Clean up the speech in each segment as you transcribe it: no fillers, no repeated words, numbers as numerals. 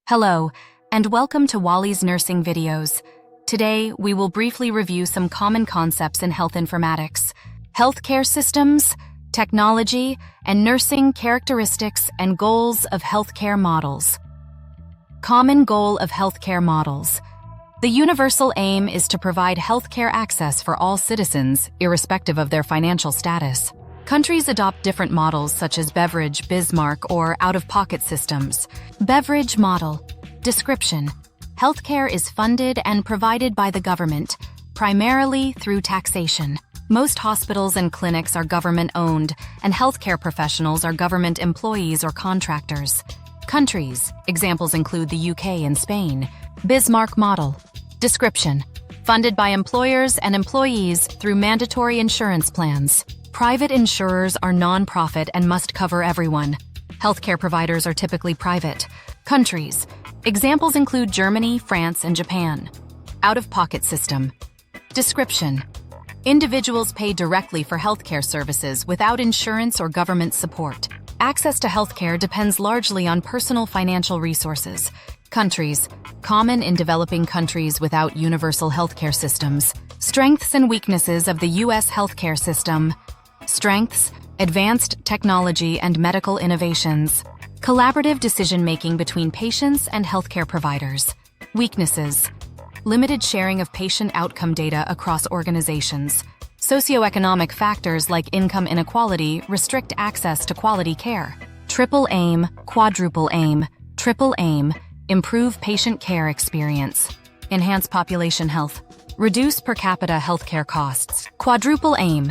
Hello, and welcome to Wally's Nursing Videos. Today, we will briefly review some common concepts in health informatics, healthcare systems, technology, and nursing characteristics and goals of healthcare models. Common goal of healthcare models. The universal aim is to provide healthcare access for all citizens, irrespective of their financial status. Countries adopt different models such as Beveridge, Bismarck, or out-of-pocket systems. Beveridge model. Description. Healthcare is funded and provided by the government, primarily through taxation. Most hospitals and clinics are government-owned, and healthcare professionals are government employees or contractors. Countries. Examples include the UK and Spain. Bismarck model. Description. Funded by employers and employees through mandatory insurance plans. Private insurers are non-profit and must cover everyone. Healthcare providers are typically private. Countries. Examples include Germany, France, and Japan. Out-of-pocket system. Description. Individuals pay directly for healthcare services without insurance or government support. Access to healthcare depends largely on personal financial resources. Countries. Common in developing countries without universal healthcare systems. Strengths and weaknesses of the U.S. healthcare system. Strengths, advanced technology and medical innovations. Collaborative decision-making between patients and healthcare providers. Weaknesses, limited sharing of patient outcome data across organizations. Socioeconomic factors like income inequality restrict access to quality care. Triple aim, quadruple aim. Triple aim, improve patient care experience. Enhance population health. Reduce per capita healthcare costs. Quadruple aim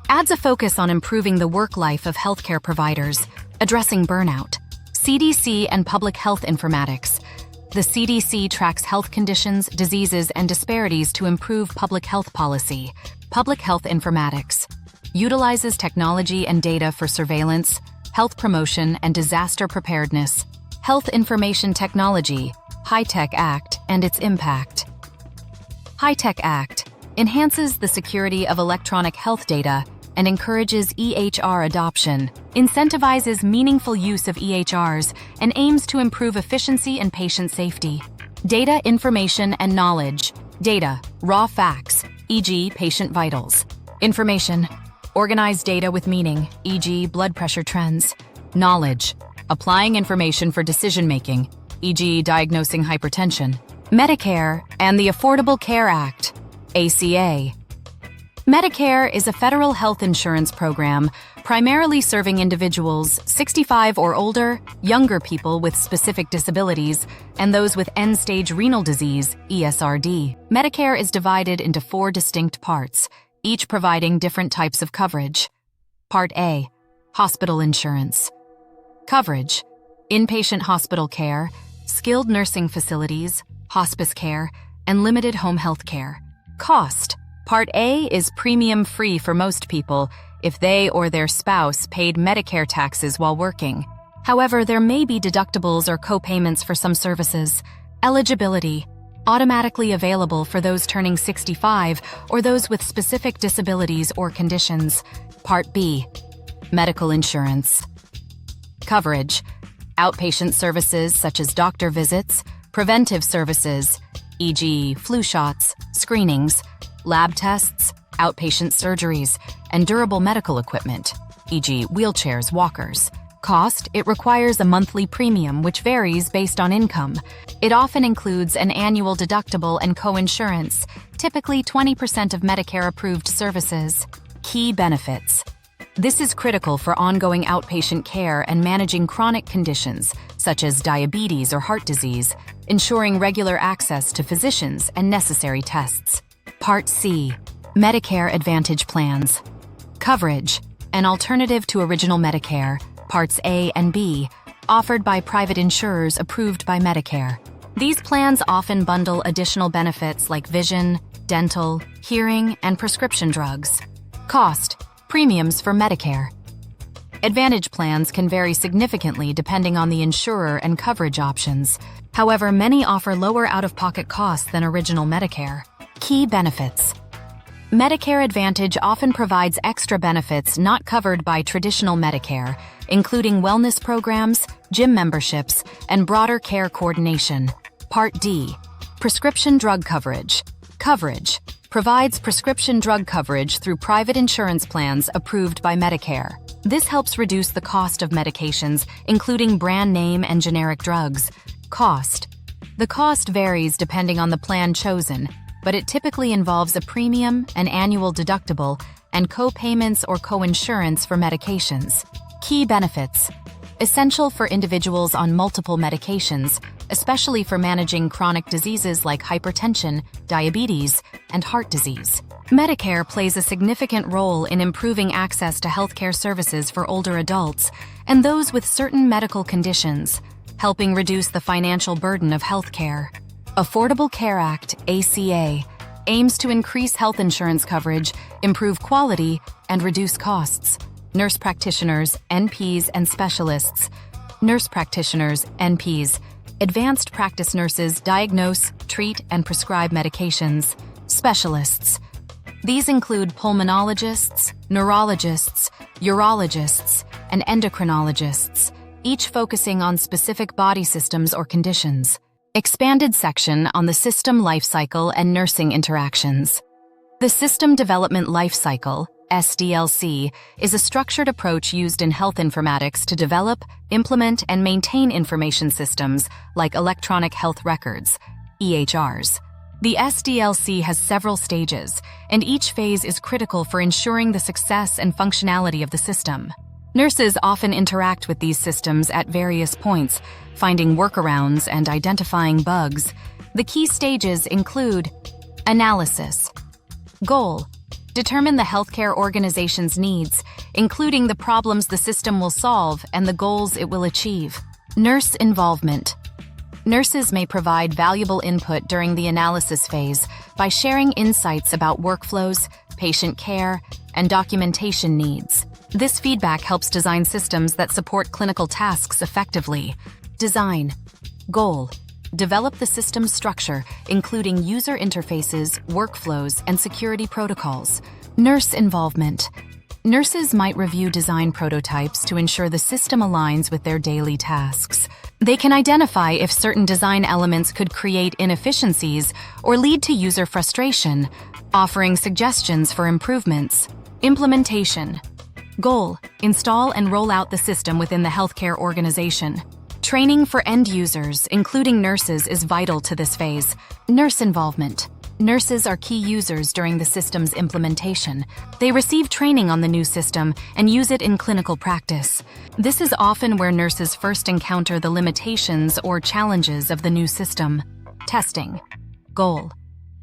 adds a focus on improving the work life of healthcare providers, addressing burnout. CDC and public health informatics. The CDC tracks health conditions, diseases, and disparities to improve public health policy. Public health informatics utilizes technology and data for surveillance, health promotion, and disaster preparedness. Health Information Technology, High-Tech Act, and its impact. High-Tech Act enhances the security of electronic health data and encourages EHR adoption, incentivizes meaningful use of EHRs, and aims to improve efficiency and patient safety. Data, information, and knowledge. Data, raw facts, e.g. patient vitals. Information, organized data with meaning, e.g. blood pressure trends. Knowledge, applying information for decision-making, e.g. diagnosing hypertension. Medicare and the Affordable Care Act, ACA. Medicare is a federal health insurance program primarily serving individuals 65 or older, younger people with specific disabilities, and those with end-stage renal disease, ESRD. Medicare is divided into 4 distinct parts, each providing different types of coverage. Part A, hospital insurance. Coverage, inpatient hospital care, skilled nursing facilities, hospice care, and limited home health care. Cost. Part A is premium-free for most people if they or their spouse paid Medicare taxes while working. However, there may be deductibles or co-payments for some services. Eligibility. Automatically available for those turning 65 or those with specific disabilities or conditions. Part B. Medical insurance. Coverage. Outpatient services such as doctor visits, preventive services, e.g. flu shots, screenings, lab tests, outpatient surgeries, and durable medical equipment, e.g. wheelchairs, walkers. Cost, it requires a monthly premium which varies based on income. It often includes an annual deductible and co-insurance, typically 20% of Medicare-approved services. Key benefits. This is critical for ongoing outpatient care and managing chronic conditions, such as diabetes or heart disease, ensuring regular access to physicians and necessary tests. Part C. Medicare Advantage Plans. Coverage, an alternative to original Medicare, Parts A and B, offered by private insurers approved by Medicare. These plans often bundle additional benefits like vision, dental, hearing, and prescription drugs. Cost, premiums for Medicare. Advantage plans can vary significantly depending on the insurer and coverage options. However, many offer lower out-of-pocket costs than original Medicare. Key benefits. Medicare Advantage often provides extra benefits not covered by traditional Medicare, including wellness programs, gym memberships, and broader care coordination. Part D. Prescription drug coverage. Coverage provides prescription drug coverage through private insurance plans approved by Medicare. This helps reduce the cost of medications, including brand name and generic drugs. Cost. The cost varies depending on the plan chosen, but it typically involves a premium, an annual deductible, and co-payments or co-insurance for medications. Key benefits. Essential for individuals on multiple medications, especially for managing chronic diseases like hypertension, diabetes, and heart disease. Medicare plays a significant role in improving access to healthcare services for older adults and those with certain medical conditions, helping reduce the financial burden of healthcare. Affordable Care Act, ACA, aims to increase health insurance coverage, improve quality, and reduce costs. Nurse practitioners, NPs, and specialists. Nurse practitioners, NPs. Advanced practice nurses diagnose, treat, and prescribe medications. Specialists. These include pulmonologists, neurologists, urologists, and endocrinologists, each focusing on specific body systems or conditions. Expanded section on the system lifecycle and nursing interactions. The System Development Lifecycle, SDLC, is a structured approach used in health informatics to develop, implement, and maintain information systems like electronic health records, EHRs. The SDLC has several stages, and each phase is critical for ensuring the success and functionality of the system. Nurses often interact with these systems at various points, finding workarounds and identifying bugs. The key stages include analysis. Goal: determine the healthcare organization's needs, including the problems the system will solve and the goals it will achieve. Nurse involvement. Nurses may provide valuable input during the analysis phase by sharing insights about workflows, patient care, and documentation needs. This feedback helps design systems that support clinical tasks effectively. Design. Goal: develop the system's structure, including user interfaces, workflows, and security protocols. Nurse involvement. Nurses might review design prototypes to ensure the system aligns with their daily tasks. They can identify if certain design elements could create inefficiencies or lead to user frustration, offering suggestions for improvements. Implementation. Goal: install and roll out the system within the healthcare organization. Training for end users, including nurses, is vital to this phase. Nurse involvement. Nurses are key users during the system's implementation. They receive training on the new system and use it in clinical practice. This is often where nurses first encounter the limitations or challenges of the new system. Testing. Goal: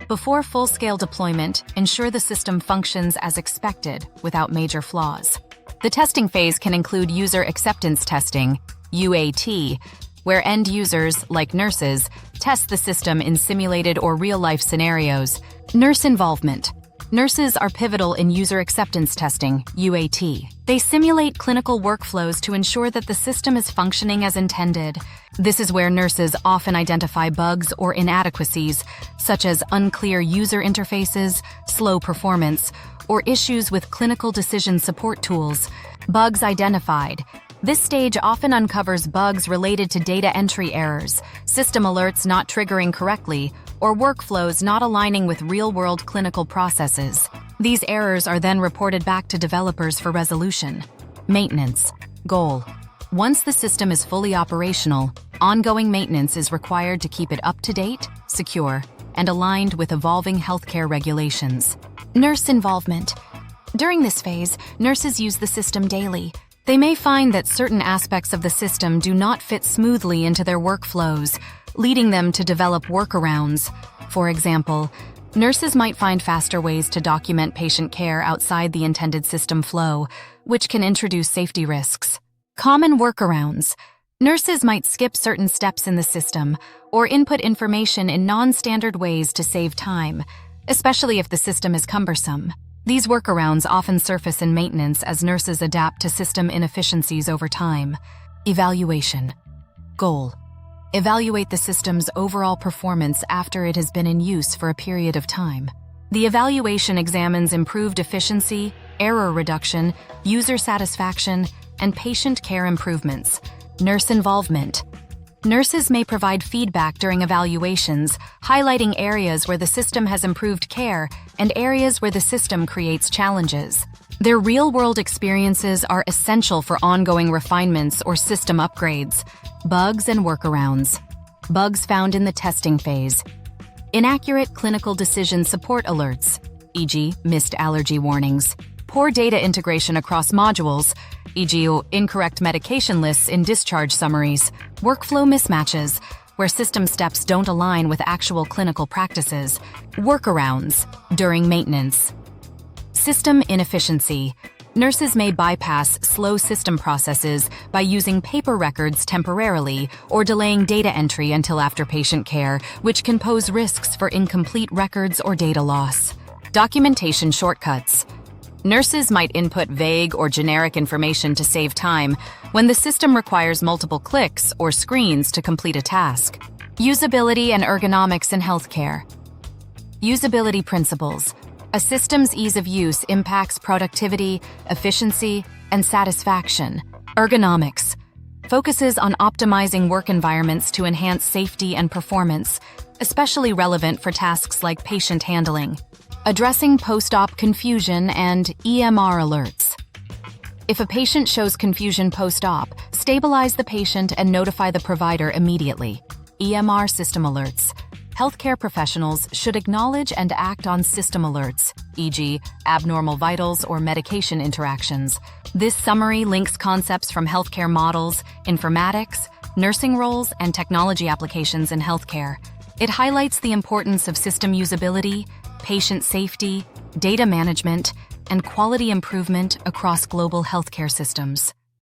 before full-scale deployment, ensure the system functions as expected without major flaws. The testing phase can include user acceptance testing, UAT, where end users, like nurses, test the system in simulated or real-life scenarios. Nurse involvement. Nurses are pivotal in user acceptance testing, UAT. They simulate clinical workflows to ensure that the system is functioning as intended. This is where nurses often identify bugs or inadequacies, such as unclear user interfaces, slow performance, or issues with clinical decision support tools. Bugs identified. This stage often uncovers bugs related to data entry errors, system alerts not triggering correctly, or workflows not aligning with real-world clinical processes. These errors are then reported back to developers for resolution. Maintenance. Goal: once the system is fully operational, ongoing maintenance is required to keep it up-to-date, secure, and aligned with evolving healthcare regulations. Nurse involvement. During this phase, nurses use the system daily. They may find that certain aspects of the system do not fit smoothly into their workflows, leading them to develop workarounds. For example, nurses might find faster ways to document patient care outside the intended system flow, which can introduce safety risks. Common workarounds. Nurses might skip certain steps in the system or input information in non-standard ways to save time, especially if the system is cumbersome. These workarounds often surface in maintenance as nurses adapt to system inefficiencies over time. Evaluation. Goal: evaluate the system's overall performance after it has been in use for a period of time. The evaluation examines improved efficiency, error reduction, user satisfaction, and patient care improvements. Nurse involvement. Nurses may provide feedback during evaluations, highlighting areas where the system has improved care and areas where the system creates challenges. Their real-world experiences are essential for ongoing refinements or system upgrades. Bugs and workarounds. Bugs found in the testing phase. Inaccurate clinical decision support alerts, e.g., missed allergy warnings. Poor data integration across modules, e.g., incorrect medication lists in discharge summaries. Workflow mismatches, where system steps don't align with actual clinical practices. Workarounds during maintenance. System inefficiency. Nurses may bypass slow system processes by using paper records temporarily or delaying data entry until after patient care, which can pose risks for incomplete records or data loss. Documentation shortcuts. Nurses might input vague or generic information to save time when the system requires multiple clicks or screens to complete a task. Usability and ergonomics in healthcare. Usability principles. A system's ease of use impacts productivity, efficiency, and satisfaction. Ergonomics focuses on optimizing work environments to enhance safety and performance, especially relevant for tasks like patient handling. Addressing post-op confusion and EMR alerts. If a patient shows confusion post-op, stabilize the patient and notify the provider immediately. EMR system alerts. Healthcare professionals should acknowledge and act on system alerts, e.g., abnormal vitals or medication interactions. This summary links concepts from healthcare models, informatics, nursing roles, and technology applications in healthcare. It highlights the importance of system usability, patient safety, data management, and quality improvement across global healthcare systems.